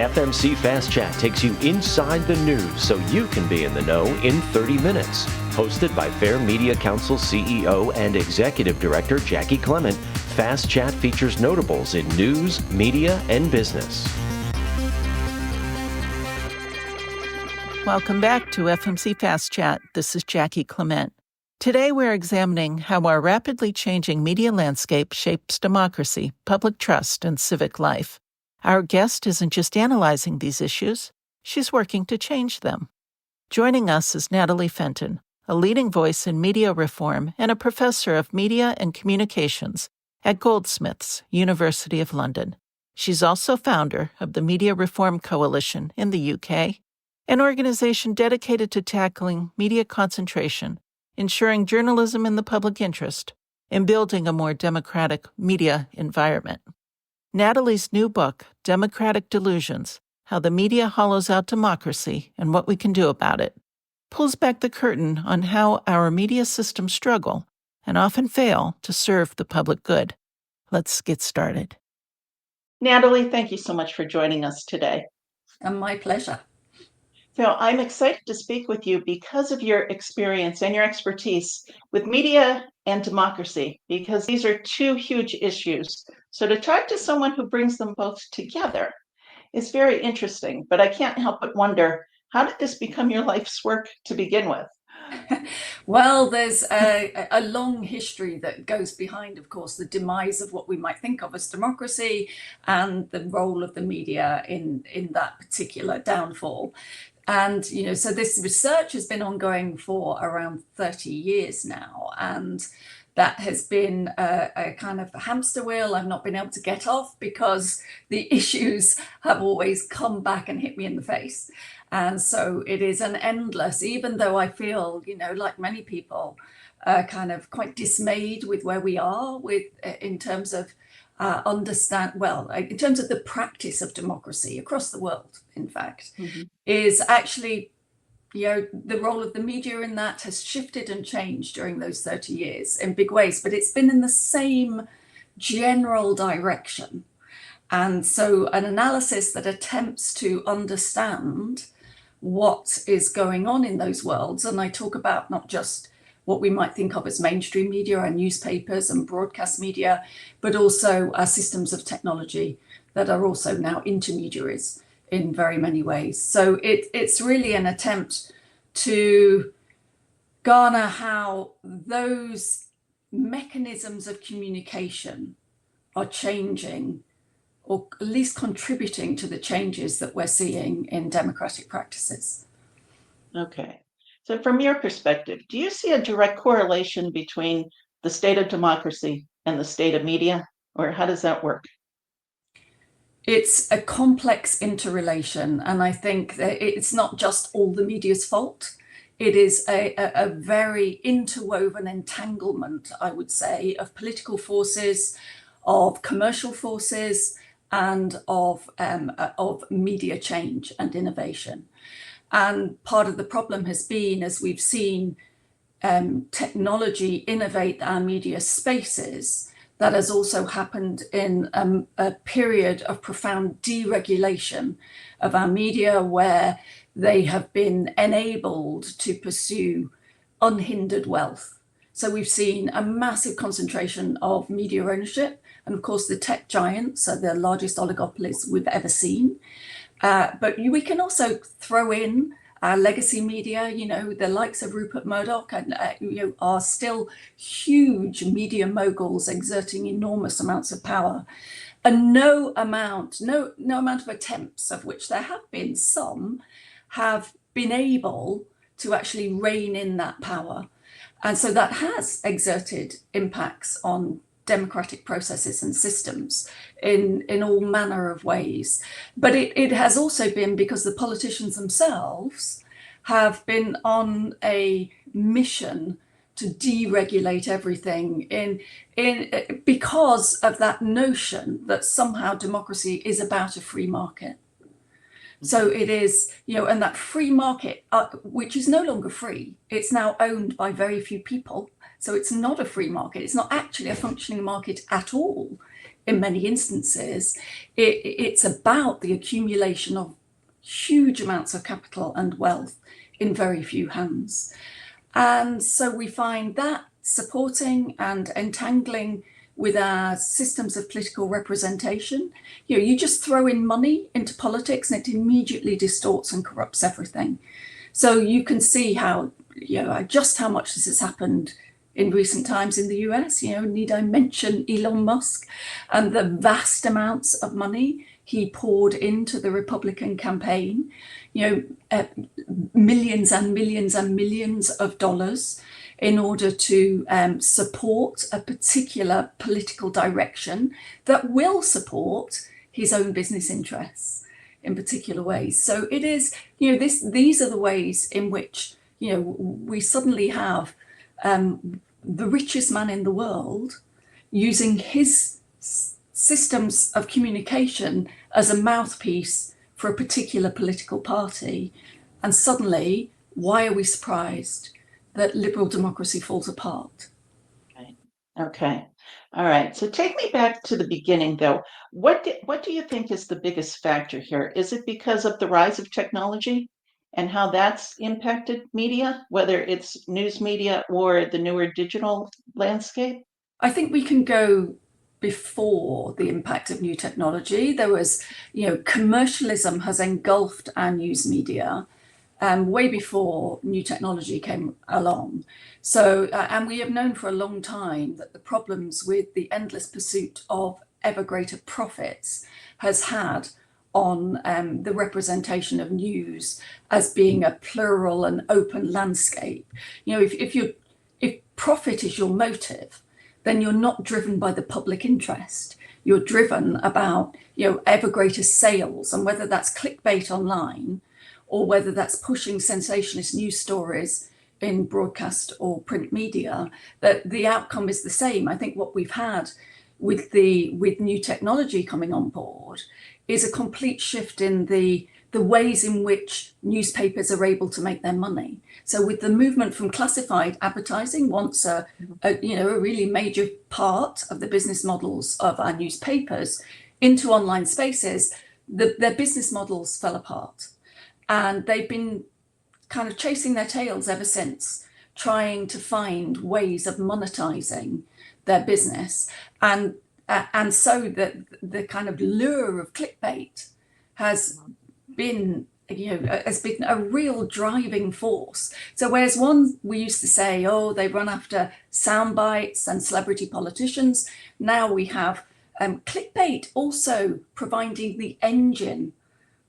FMC Fast Chat takes you inside the news so you can be in the know in 30 minutes. Hosted by Fair Media Council CEO and Executive Director Jaci Clement, Fast Chat features notables in news, media, and business. Welcome back to FMC Fast Chat. This is Jaci Clement. Today we're examining how our rapidly changing media landscape shapes democracy, public trust, and civic life. Our guest isn't just analyzing these issues, she's working to change them. Joining us is Natalie Fenton, a leading voice in media reform and a professor of media and communications at Goldsmiths, University of London. She's also founder of the Media Reform Coalition in the UK, an organization dedicated to tackling media concentration, ensuring journalism in the public interest, and building a more democratic media environment. Natalie's new book, Democratic Delusions, How the Media Hollows Out Democracy and What We Can Do About It, pulls back the curtain on how our media systems struggle and often fail to serve the public good. Let's get started. Natalie, thank you so much for joining us today. My pleasure. So I'm excited to speak with you because of your experience and your expertise with media and democracy, because these are two huge issues. So to talk to someone who brings them both together is very interesting, but I can't help but wonder, how did this become your life's work to begin with? Well, there's a long history that goes behind, of course, the demise of what we might think of as democracy and the role of the media in that particular downfall. And, so this research has been ongoing for around 30 years now. And that has been a kind of hamster wheel I've not been able to get off because the issues have always come back and hit me in the face. And so it is an endless, even though I feel, like many people, kind of quite dismayed with where we are in terms of in terms of the practice of democracy across the world, in fact, is actually, the role of the media in that has shifted and changed during those 30 years in big ways, but it's been in the same general direction. And so an analysis that attempts to understand what is going on in those worlds, and I talk about not just what we might think of as mainstream media, our newspapers and broadcast media, but also our systems of technology that are also now intermediaries in very many ways. So it's really an attempt to garner how those mechanisms of communication are changing, or at least contributing to the changes that we're seeing in democratic practices. Okay. So from your perspective, do you see a direct correlation between the state of democracy and the state of media, or how does that work? It's a complex interrelation, and I think that it's not just all the media's fault. It is a very interwoven entanglement, I would say, of political forces, of commercial forces, and of media change and innovation. And part of the problem has been, as we've seen technology innovate our media spaces, that has also happened in a period of profound deregulation of our media, where they have been enabled to pursue unhindered wealth. So we've seen a massive concentration of media ownership, and of course the tech giants are the largest oligopolies we've ever seen. But we can also throw in our legacy media, the likes of Rupert Murdoch, and are still huge media moguls exerting enormous amounts of power. And no amount of attempts, of which there have been some, have been able to actually rein in that power. And so that has exerted impacts on democratic processes and systems in all manner of ways. But it has also been because the politicians themselves have been on a mission to deregulate everything because of that notion that somehow democracy is about a free market. So it is, and that free market, which is no longer free, it's now owned by very few people. So it's not a free market. It's not actually a functioning market at all. in many instances, it's about the accumulation of huge amounts of capital and wealth in very few hands. And so we find that supporting and entangling with our systems of political representation. You just throw in money into politics and it immediately distorts and corrupts everything. So you can see how, just how much this has happened in recent times in the US. Need I mention Elon Musk and the vast amounts of money he poured into the Republican campaign, millions and millions and millions of dollars in order to support a particular political direction that will support his own business interests in particular ways. So it is, these are the ways in which, we suddenly have the richest man in the world using his systems of communication as a mouthpiece for a particular political party. And suddenly, why are we surprised that liberal democracy falls apart? Okay. All right. So take me back to the beginning, though. What do you think is the biggest factor here? Is it because of the rise of technology and how that's impacted media, whether it's news media or the newer digital landscape? I think we can go before the impact of new technology. There was, commercialism has engulfed our news media way before new technology came along. So, and we have known for a long time that the problems with the endless pursuit of ever greater profits has had on the representation of news as being a plural and open landscape. If profit is your motive, then you're not driven by the public interest. You're driven about, ever greater sales, and whether that's clickbait online or whether that's pushing sensationalist news stories in broadcast or print media, that the outcome is the same. I think what we've had with new technology coming on board is a complete shift in the ways in which newspapers are able to make their money. So with the movement from classified advertising, once a really major part of the business models of our newspapers, into online spaces, their business models fell apart. And they've been kind of chasing their tails ever since, trying to find ways of monetizing their business. And so the kind of lure of clickbait has been a real driving force. So whereas we used to say, oh, they run after sound bites and celebrity politicians, now we have clickbait also providing the engine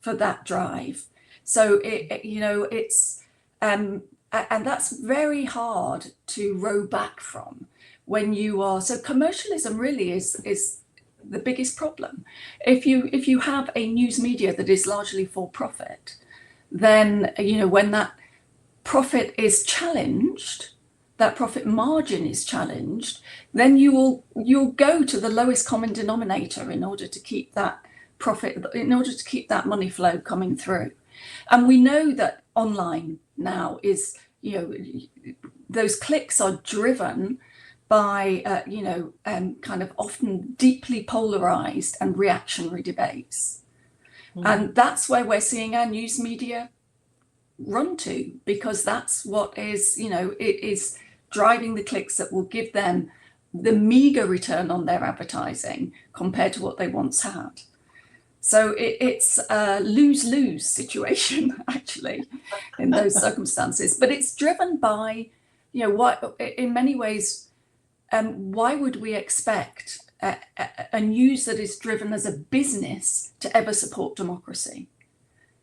for that drive. So it's and that's very hard to row back from when you are. So commercialism really is the biggest problem. If you have a news media that is largely for profit, then when that profit is challenged, that profit margin is challenged, then you'll go to the lowest common denominator in order to keep that profit, in order to keep that money flow coming through. And we know that online now is, those clicks are driven by, kind of often deeply polarized and reactionary debates. Mm. And that's where we're seeing our news media run to, because that's what is, it is driving the clicks that will give them the meager return on their advertising compared to what they once had. So it's a lose-lose situation, actually, in those circumstances. But it's driven by, what, in many ways, why would we expect a news that is driven as a business to ever support democracy?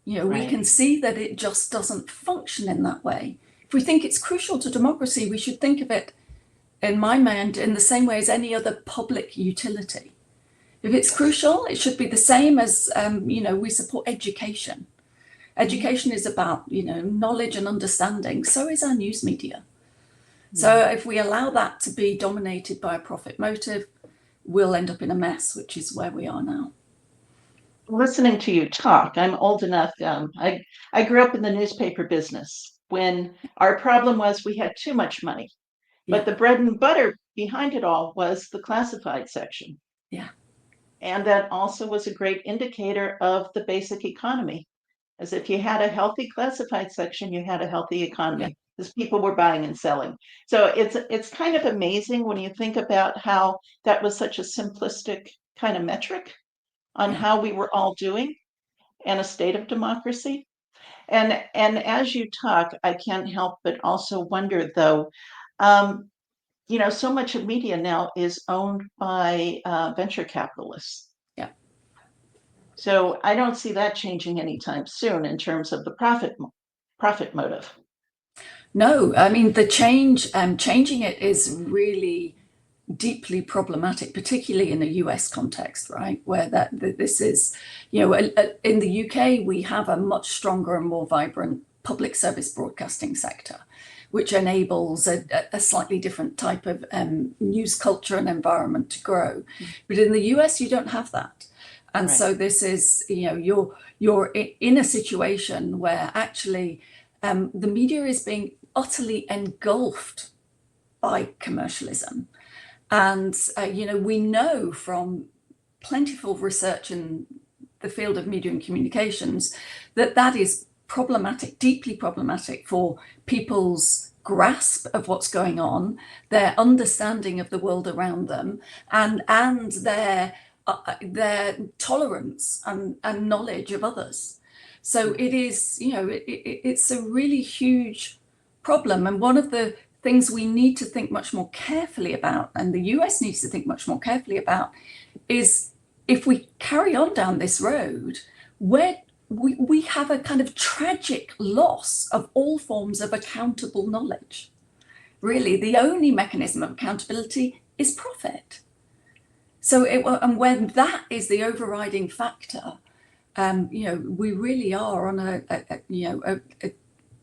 Right. We can see that it just doesn't function in that way. If we think it's crucial to democracy, we should think of it, in my mind, in the same way as any other public utility. If it's crucial, it should be the same as, we support education. Education is about, knowledge and understanding. So is our news media. So if we allow that to be dominated by a profit motive, we'll end up in a mess, which is where we are now. Listening to you talk, I'm old enough. I grew up in the newspaper business when our problem was we had too much money. But the bread and butter behind it all was the classified section. Yeah. And that also was a great indicator of the basic economy. As if you had a healthy classified section, you had a healthy economy because people were buying and selling. So it's kind of amazing when you think about how that was such a simplistic kind of metric on how we were all doing in a state of democracy. And as you talk, I can't help but also wonder, though, so much of media now is owned by venture capitalists. Yeah. So I don't see that changing anytime soon in terms of the profit motive. No, I mean, the changing it is really deeply problematic, particularly in a US context, right? Where this is, in the UK, we have a much stronger and more vibrant public service broadcasting sector, which enables a slightly different type of news culture and environment to grow. But in the US, you don't have that. And Right. So this is, you're in a situation where actually the media is being utterly engulfed by commercialism. And, we know from plentiful research in the field of media and communications that is problematic, deeply problematic for people's grasp of what's going on, their understanding of the world around them, and their tolerance and knowledge of others. So it is, it's a really huge problem. And one of the things we need to think much more carefully about, and the US needs to think much more carefully about, is if we carry on down this road, where we have a kind of tragic loss of all forms of accountable knowledge. Really, the only mechanism of accountability is profit. So, and when that is the overriding factor, we really are on a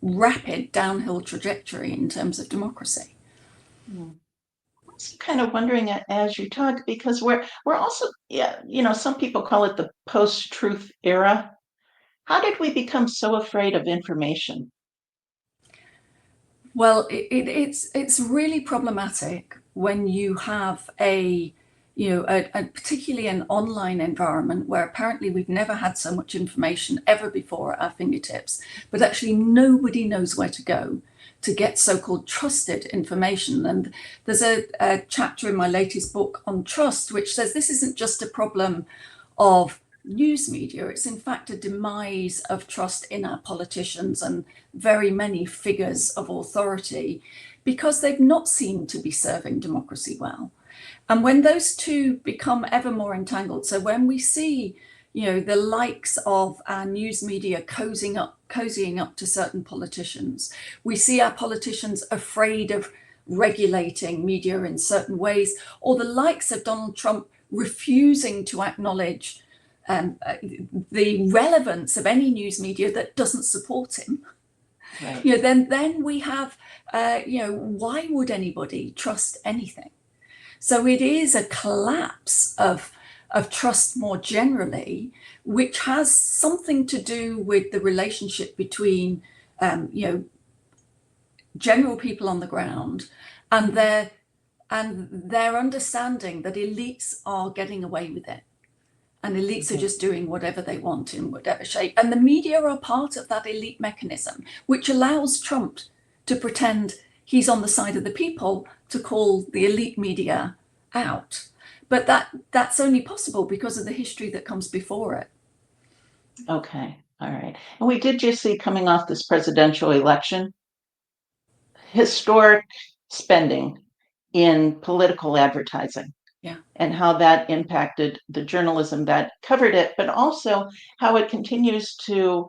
rapid downhill trajectory in terms of democracy. I'm kind of wondering as you talk, because we're also, some people call it the post-truth era. How did we become so afraid of information? Well, it's really problematic when you have a particularly an online environment where apparently we've never had so much information ever before at our fingertips, but actually nobody knows where to go to get so-called trusted information. And there's a chapter in my latest book on trust, which says this isn't just a problem of news media, it's in fact a demise of trust in our politicians and very many figures of authority, because they've not seemed to be serving democracy well. And when those two become ever more entangled, so when we see, the likes of our news media cozying up to certain politicians, we see our politicians afraid of regulating media in certain ways, or the likes of Donald Trump refusing to acknowledge the relevance of any news media that doesn't support him. Right. Then we have, why would anybody trust anything? So it is a collapse of trust more generally, which has something to do with the relationship between, general people on the ground and their understanding that elites are getting away with it. And elites are just doing whatever they want in whatever shape. And the media are part of that elite mechanism, which allows Trump to pretend he's on the side of the people to call the elite media out. But that's only possible because of the history that comes before it. Okay. All right. And we did just see, coming off this presidential election, historic spending in political advertising. Yeah. And how that impacted the journalism that covered it, but also how it continues to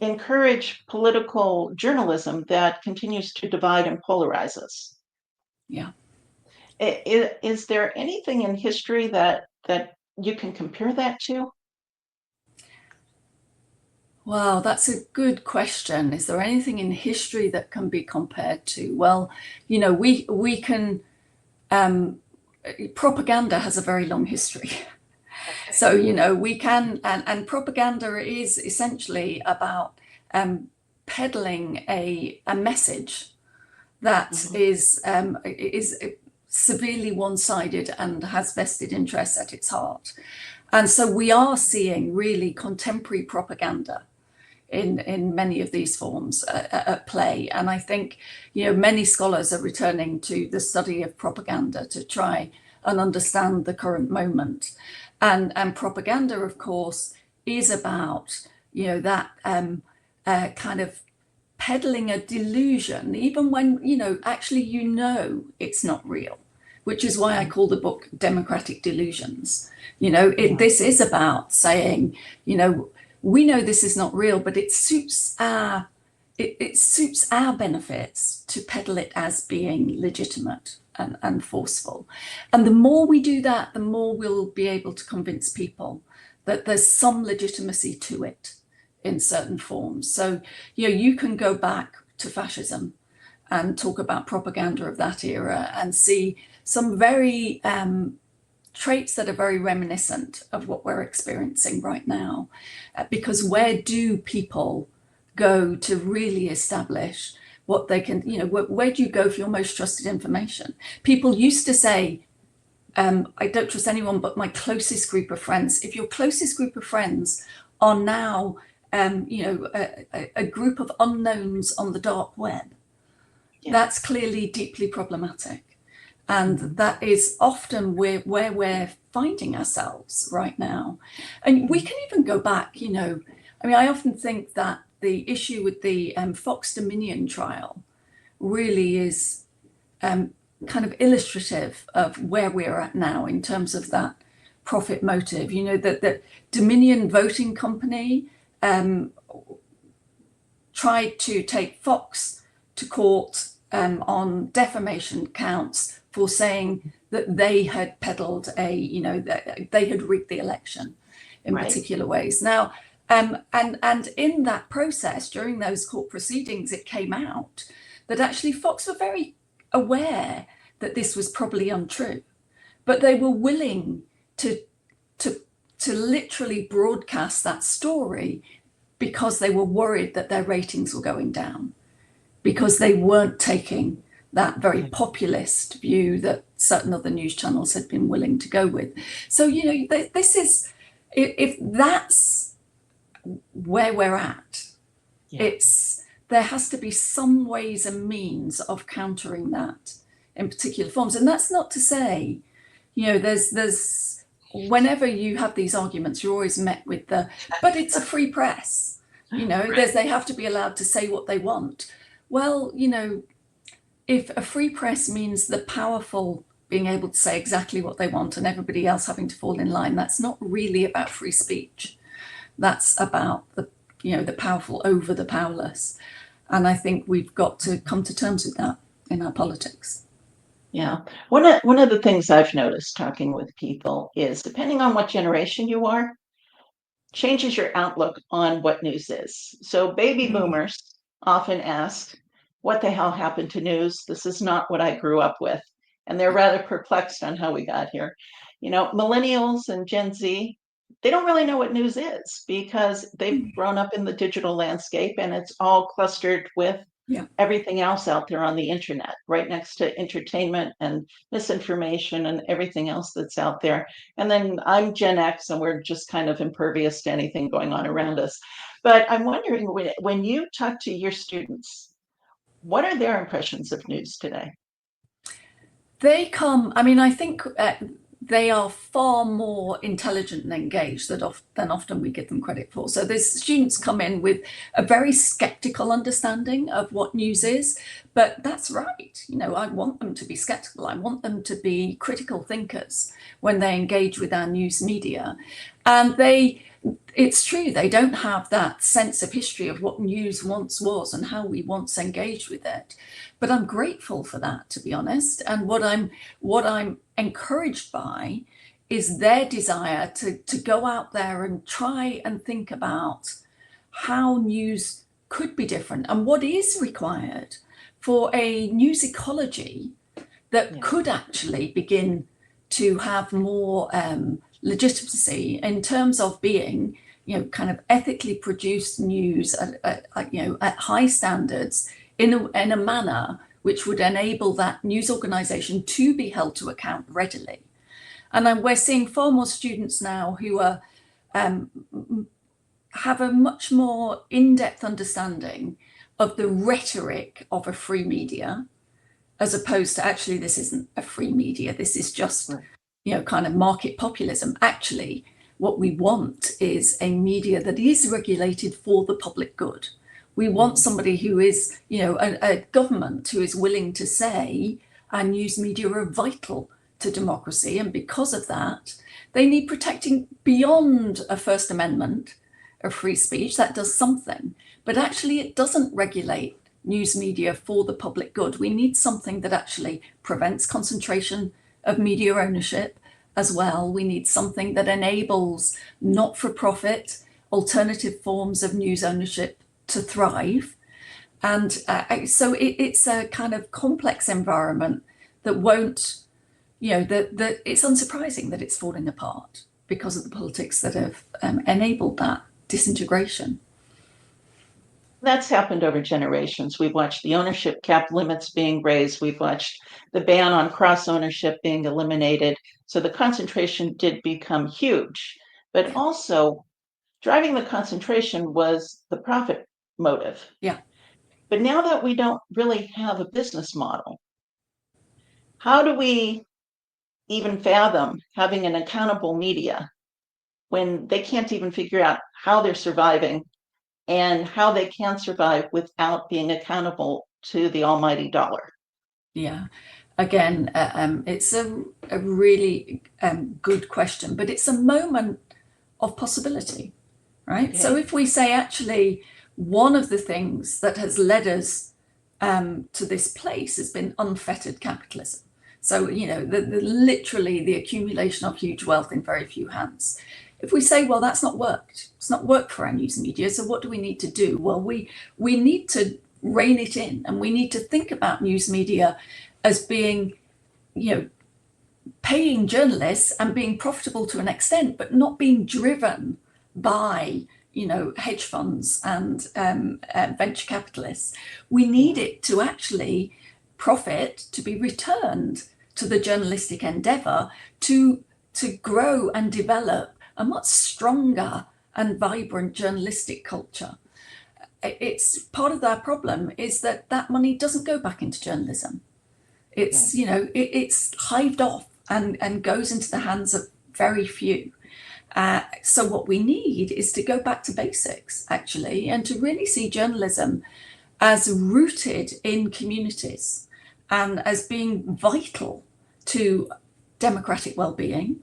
encourage political journalism that continues to divide and polarize us. Yeah. Is there anything in history that you can compare that to? Wow, that's a good question. Is there anything in history that can be compared to? Well, we can. Propaganda has a very long history. So, we can, and propaganda is essentially about peddling a message that is severely one-sided and has vested interests at its heart. And so we are seeing really contemporary propaganda in many of these forms at play. And I think, many scholars are returning to the study of propaganda to try and understand the current moment. And propaganda, of course, is about, that kind of peddling a delusion, even when, actually, it's not real, which is why I call the book Democratic Delusions. This is about saying, we know this is not real, but it suits our benefits to peddle it as being legitimate and forceful. And the more we do that, the more we'll be able to convince people that there's some legitimacy to it in certain forms. So, you can go back to fascism and talk about propaganda of that era and see some very traits that are very reminiscent of what we're experiencing right now. Because where do people go to really establish what they can, where do you go for your most trusted information? People used to say, I don't trust anyone but my closest group of friends. If your closest group of friends are now, a group of unknowns on the dark web, that's clearly deeply problematic. And that is often where we're finding ourselves right now. And we can even go back, I often think that the issue with the Fox Dominion trial really is kind of illustrative of where we're at now in terms of that profit motive. That Dominion Voting Company tried to take Fox to court on defamation counts for saying that they had peddled that they had rigged the election in particular ways. Now, and in that process, during those court proceedings, it came out that actually Fox were very aware that this was probably untrue, but they were willing to literally broadcast that story because they were worried that their ratings were going down, because they weren't taking that very populist view that certain other news channels had been willing to go with. So, this is, if that's where we're at, there has to be some ways and means of countering that in particular forms. And that's not to say, there's whenever you have these arguments, you're always met with but it's a free press, they have to be allowed to say what they want. Well, if a free press means the powerful being able to say exactly what they want and everybody else having to fall in line, that's not really about free speech. That's about the powerful over the powerless. And I think we've got to come to terms with that in our politics. Yeah. One of the things I've noticed talking with people is, depending on what generation you are, changes your outlook on what news is. So baby boomers often ask, what the hell happened to news? This is not what I grew up with. And they're rather perplexed on how we got here. Millennials and Gen Z, they don't really know what news is because they've grown up in the digital landscape and it's all clustered with everything else out there on the internet, right next to entertainment and misinformation and everything else that's out there. And then I'm Gen X and we're just kind of impervious to anything going on around us. But I'm wondering, when you talk to your students, what are their impressions of news today? They come, I think they are far more intelligent and engaged than often we give them credit for. So there's students come in with a very skeptical understanding of what news is, but that's right. I want them to be skeptical. I want them to be critical thinkers when they engage with our news media. And it's true, they don't have that sense of history of what news once was and how we once engaged with it. But I'm grateful for that, to be honest. And what I'm encouraged by is their desire to go out there and try and think about how news could be different and what is required for a news ecology that could actually begin to have more legitimacy in terms of being, kind of ethically produced news at high standards in a manner which would enable that news organization to be held to account readily. And we're seeing far more students now who are have a much more in-depth understanding of the rhetoric of a free media, as opposed to actually this isn't a free media, this is just, you know, kind of market populism. Actually, what we want is a media that is regulated for the public good. We want somebody who is, you know, a government who is willing to say our news media are vital to democracy, and because of that, they need protecting beyond a First Amendment of free speech. That does something, but actually it doesn't regulate news media for the public good. We need something that actually prevents concentration of media ownership as well. We need something that enables not-for-profit alternative forms of news ownership to thrive. And so it's a kind of complex environment that won't, you know, that it's unsurprising that it's falling apart because of the politics that have enabled that disintegration. That's happened over generations. We've watched the ownership cap limits being raised. We've watched the ban on cross ownership being eliminated. So the concentration did become huge, but also driving the concentration was the profit motive. Yeah. But now that we don't really have a business model, how do we even fathom having an accountable media when they can't even figure out how they're surviving and how they can survive without being accountable to the almighty dollar? Yeah, again, it's a really good question, but it's a moment of possibility, right? Okay. So if we say actually one of the things that has led us to this place has been unfettered capitalism. So, you know, literally the accumulation of huge wealth in very few hands. If we say, well, that's not worked, it's not worked for our news media, so what do we need to do? Well, we need to rein it in, and we need to think about news media as being, you know, paying journalists and being profitable to an extent, but not being driven by, you know, hedge funds and venture capitalists. We need it to actually profit, to be returned to the journalistic endeavor, to grow and develop a much stronger and vibrant journalistic culture. It's part of that problem is that money doesn't go back into journalism. It's, you know, it's hived off and goes into the hands of very few. So what we need is to go back to basics, actually, and to really see journalism as rooted in communities and as being vital to democratic well-being.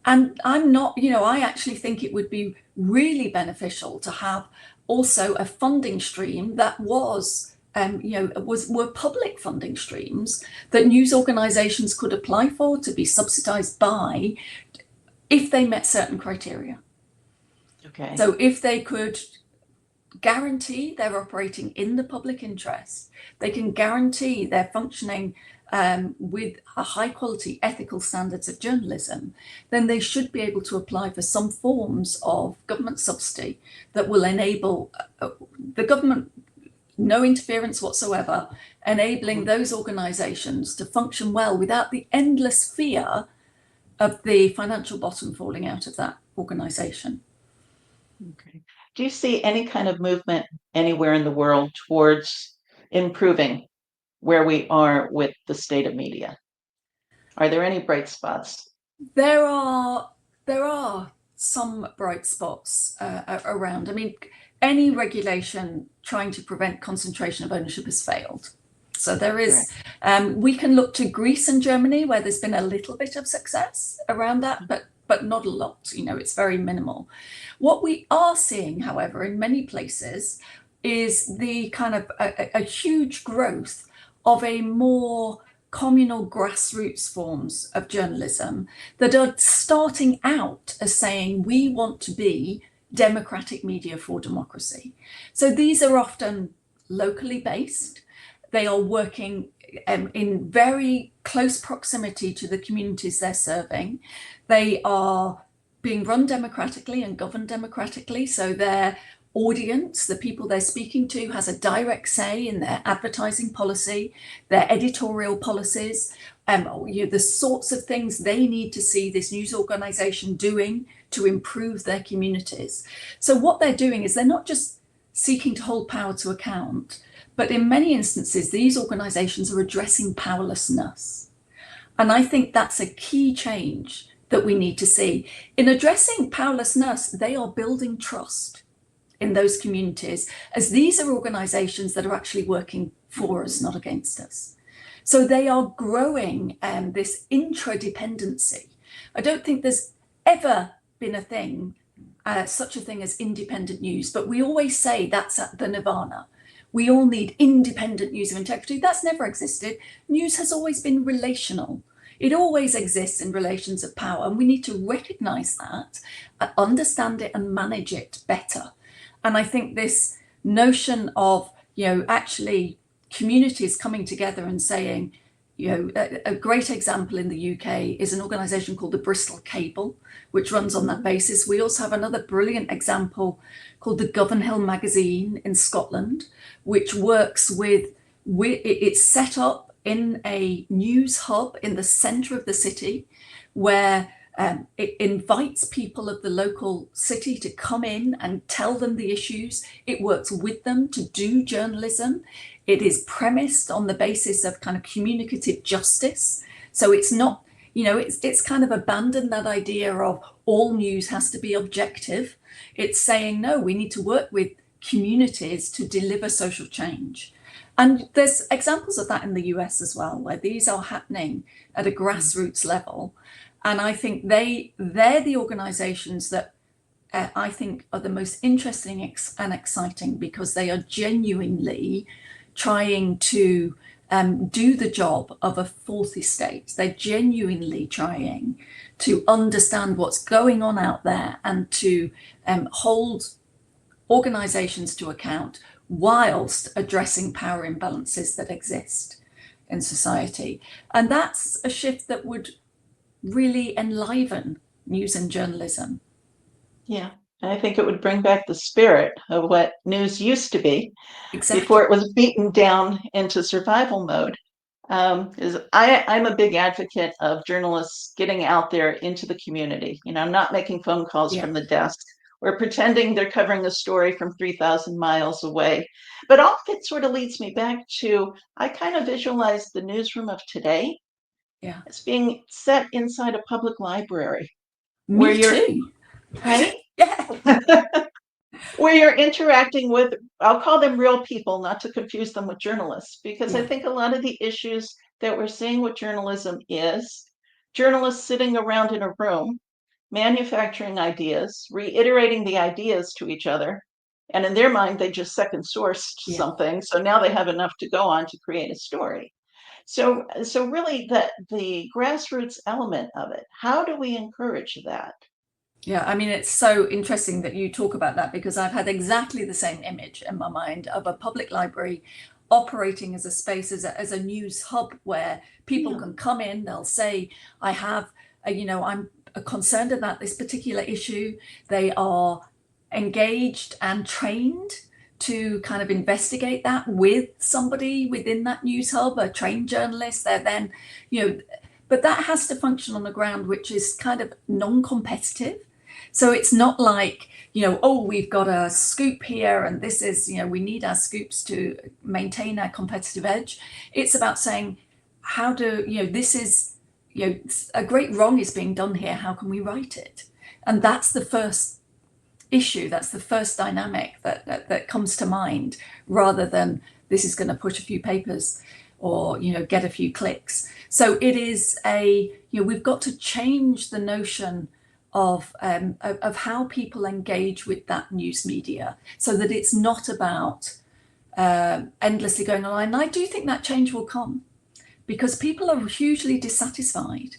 And I'm not, you know, I actually think it would be really beneficial to have also a funding stream that was, you know, were public funding streams that news organizations could apply for to be subsidized by if they met certain criteria. Okay. So if they could guarantee they're operating in the public interest, they can guarantee they're functioning with a high quality ethical standards of journalism, then they should be able to apply for some forms of government subsidy that will enable the government, no interference whatsoever, enabling those organizations to function well without the endless fear of the financial bottom falling out of that organization. Okay. Do you see any kind of movement anywhere in the world towards improving where we are with the state of media? Are there any bright spots? There are some bright spots around. I mean, any regulation trying to prevent concentration of ownership has failed. So there is, we can look to Greece and Germany where there's been a little bit of success around that, but not a lot, you know, it's very minimal. What we are seeing, however, in many places is the kind of a huge growth of a more communal grassroots forms of journalism that are starting out as saying, we want to be democratic media for democracy. So these are often locally based. They are working in very close proximity to the communities they're serving. They are being run democratically and governed democratically. So they're audience, the people they're speaking to, has a direct say in their advertising policy, their editorial policies, the sorts of things they need to see this news organization doing to improve their communities. So what they're doing is they're not just seeking to hold power to account, but in many instances, these organizations are addressing powerlessness. And I think that's a key change that we need to see. In addressing powerlessness, they are building trust in those communities, as these are organizations that are actually working for us, not against us. So they are growing this intradependency. I don't think there's ever been a thing, such a thing as independent news, but we always say that's at the nirvana. We all need independent news of integrity. That's never existed. News has always been relational. It always exists in relations of power, and we need to recognize that, understand it, and manage it better. And I think this notion of, actually communities coming together and saying, a great example in the UK is an organisation called the Bristol Cable, which runs on that basis. We also have another brilliant example called the Govanhill Magazine in Scotland, which works with it's set up in a news hub in the centre of the city, where it invites people of the local city to come in and tell them the issues. It works with them to do journalism. It is premised on the basis of kind of communicative justice. So it's not, it's kind of abandoned that idea of all news has to be objective. It's saying, no, we need to work with communities to deliver social change. And there's examples of that in the US as well, where these are happening at a grassroots level. And I think they're the organizations that I think are the most interesting and exciting, because they are genuinely trying to do the job of a fourth estate. They're genuinely trying to understand what's going on out there and to hold organizations to account whilst addressing power imbalances that exist in society. And that's a shift that would really enliven news and journalism. Yeah, I think it would bring back the spirit of what news used to be. Exactly. Before it was beaten down into survival mode. I'm a big advocate of journalists getting out there into the community, not making phone calls from the desk or pretending they're covering a story from 3,000 miles away. But all of it sort of leads me back to, I kind of visualize the newsroom of today as being set inside a public library. Me too. Right? Yeah. Where you're interacting with, I'll call them real people, not to confuse them with journalists, because I think a lot of the issues that we're seeing with journalism is journalists sitting around in a room, manufacturing ideas, reiterating the ideas to each other. And in their mind, they just second sourced something. So now they have enough to go on to create a story. So really the grassroots element of it, how do we encourage that? Yeah, I mean, it's so interesting that you talk about that, because I've had exactly the same image in my mind of a public library operating as a space, as a news hub where people can come in, they'll say, I'm concerned about this particular issue. They are engaged and trained to kind of investigate that with somebody within that news hub, a trained journalist. They're then, but that has to function on the ground, which is kind of non-competitive. So it's not like, we've got a scoop here and this is, we need our scoops to maintain our competitive edge. It's about saying, this is, a great wrong is being done here. How can we right it? And that's the first issue. That's the first dynamic that comes to mind, rather than this is going to push a few papers or, get a few clicks. So it is we've got to change the notion of how people engage with that news media, so that it's not about endlessly going online. And I do think that change will come, because people are hugely dissatisfied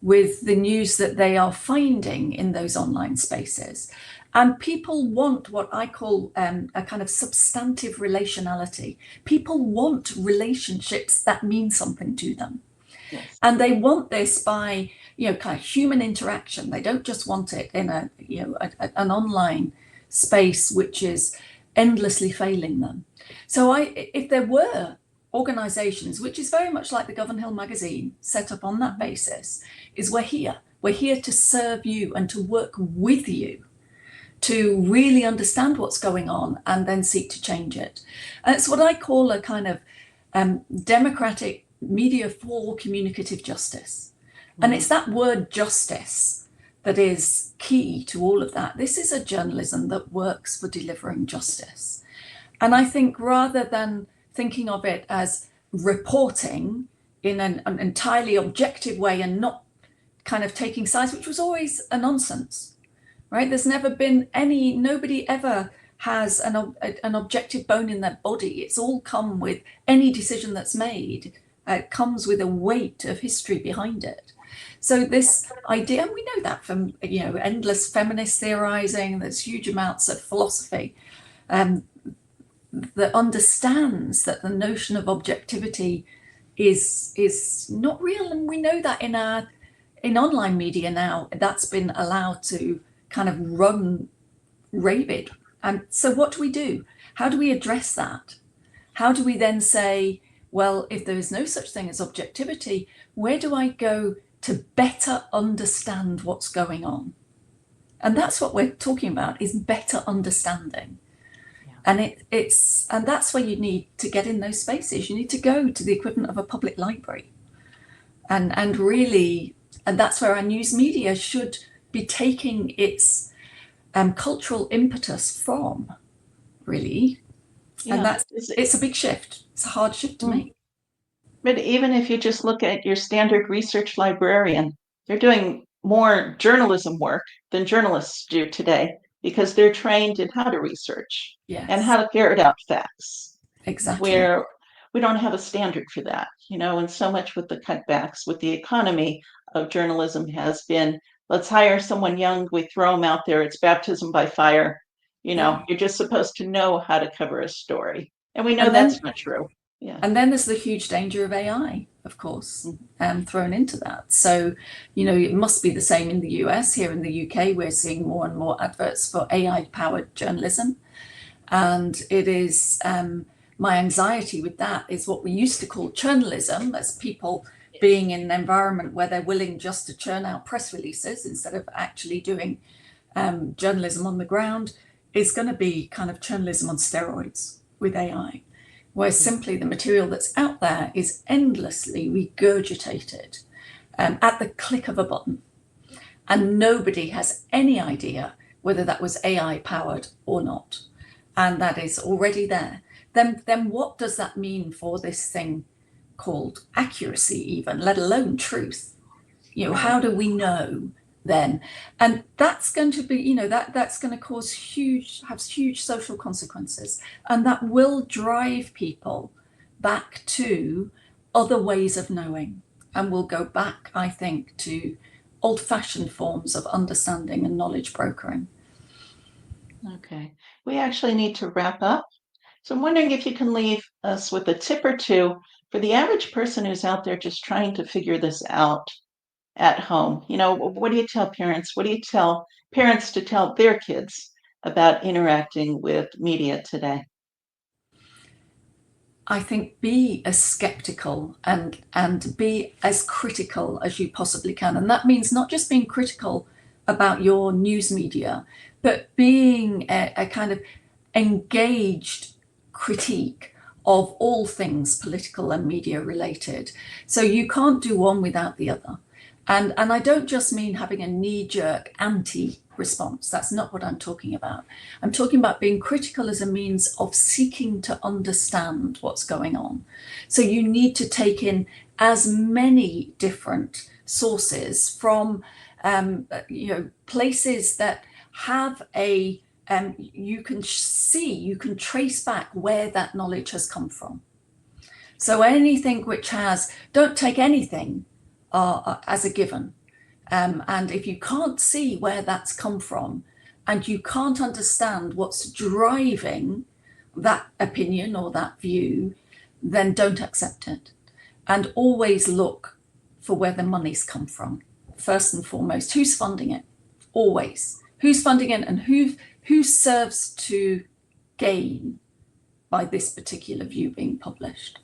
with the news that they are finding in those online spaces. And people want what I call a kind of substantive relationality. People want relationships that mean something to them. Yes. And they want this by, kind of human interaction. They don't just want it in an online space which is endlessly failing them. So if there were organizations, which is very much like the Govern Hill magazine, set up on that basis, is we're here to serve you and to work with you to really understand what's going on and then seek to change it. And it's what I call a kind of democratic media for communicative justice. And it's that word justice that is key to all of that. This is a journalism that works for delivering justice. And I think rather than thinking of it as reporting in an entirely objective way and not kind of taking sides, which was always a nonsense, right? There's never been nobody ever has an objective bone in their body. It's all come with any decision that's made. It comes with a weight of history behind it. So this idea, and we know that from endless feminist theorizing, there's huge amounts of philosophy that understands that the notion of objectivity is not real, and we know that in online media now that's been allowed to kind of run rabid. And so what do we do? How do we address that? How do we then say, well, if there is no such thing as objectivity, where do I go to better understand what's going on? And that's what we're talking about, is better understanding. And and that's where you need to get in those spaces. You need to go to the equivalent of a public library, and really, and that's where our news media should be taking its cultural impetus from, really. And it's a big shift. It's a hard shift to make. But even if you just look at your standard research librarian, they're doing more journalism work than journalists do today, because they're trained in how to research and how to ferret out facts. Exactly. Where we don't have a standard for that, and so much with the cutbacks, with the economy of journalism has been, let's hire someone young, we throw them out there, it's baptism by fire. You're just supposed to know how to cover a story. And we know that's not true. Yeah. And then there's the huge danger of AI, of course, thrown into that. So, it must be the same in the US. Here in the UK, we're seeing more and more adverts for AI-powered journalism. And it is, my anxiety with that is what we used to call churnalism, as people being in an environment where they're willing just to churn out press releases instead of actually doing journalism on the ground, is going to be kind of journalism on steroids with AI, where simply the material that's out there is endlessly regurgitated at the click of a button. And nobody has any idea whether that was AI powered or not. And that is already there. Then what does that mean for this thing called accuracy even, let alone truth? How do we know then? And that's going to be, that's going to cause have huge social consequences, and that will drive people back to other ways of knowing, and will go back, I think, to old-fashioned forms of understanding and knowledge brokering. Okay, we actually need to wrap up. So I'm wondering if you can leave us with a tip or two for the average person who's out there just trying to figure this out at home. What do you tell parents? What do you tell parents to tell their kids about interacting with media today? I think be as skeptical and be as critical as you possibly can. And that means not just being critical about your news media, but being a kind of engaged critique of all things political and media related. So you can't do one without the other. And I don't just mean having a knee-jerk anti-response. That's not what I'm talking about. I'm talking about being critical as a means of seeking to understand what's going on. So you need to take in as many different sources from places that have you can trace back where that knowledge has come from. So anything which don't take anything as a given. And if you can't see where that's come from, and you can't understand what's driving that opinion or that view, then don't accept it. And always look for where the money's come from. First and foremost, who's funding it? Always. Who's funding it, and who serves to gain by this particular view being published?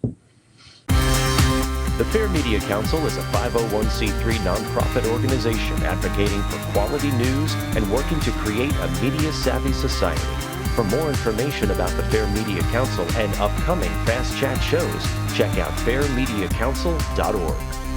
The Fair Media Council is a 501c3 nonprofit organization advocating for quality news and working to create a media-savvy society. For more information about the Fair Media Council and upcoming Fast Chat shows, check out fairmediacouncil.org.